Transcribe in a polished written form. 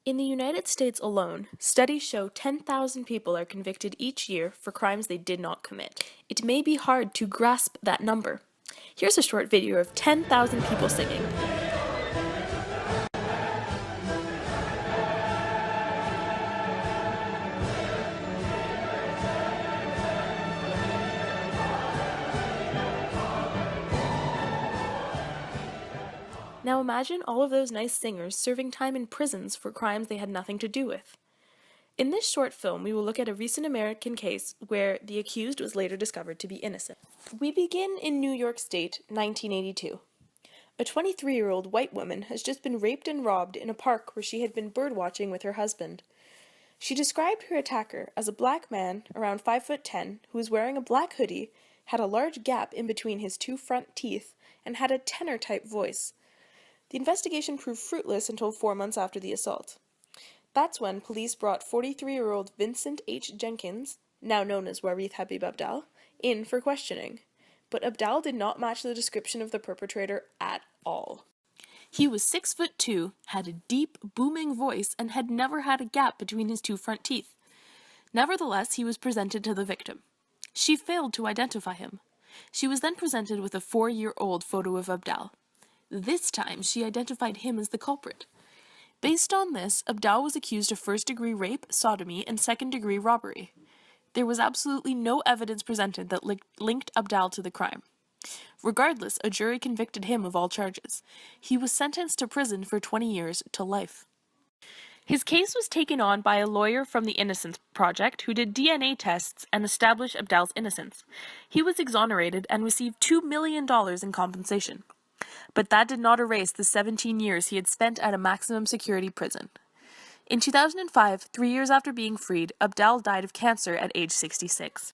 In the United States alone, studies show 10,000 people are convicted each year for crimes they did not commit. It may be hard to grasp that number. Here's a short video of 10,000 people singing. Now imagine all of those nice singers serving time in prisons for crimes they had nothing to do with. In this short film, we will look at a recent American case where the accused was later discovered to be innocent. We begin in New York State, 1982. A 23-year-old white woman has just been raped and robbed in a park where she had been birdwatching with her husband. She described her attacker as a black man, around 5'10", who was wearing a black hoodie, had a large gap in between his two front teeth, and had a tenor-type voice. The investigation proved fruitless until 4 months after the assault. That's when police brought 43-year-old Vincent H. Jenkins, now known as Warith Habib Abdal, in for questioning. But Abdal did not match the description of the perpetrator at all. He was 6'2", had a deep, booming voice, and had never had a gap between his two front teeth. Nevertheless, he was presented to the victim. She failed to identify him. She was then presented with a 4-year-old photo of Abdal. This time, she identified him as the culprit. Based on this, Abdal was accused of first-degree rape, sodomy, and second-degree robbery. There was absolutely no evidence presented that linked Abdal to the crime. Regardless, a jury convicted him of all charges. He was sentenced to prison for 20 years to life. His case was taken on by a lawyer from the Innocence Project who did DNA tests and established Abdal's innocence. He was exonerated and received $2 million in compensation. But that did not erase the 17 years he had spent at a maximum security prison. In 2005, 3 years after being freed, Abdal died of cancer at age 66.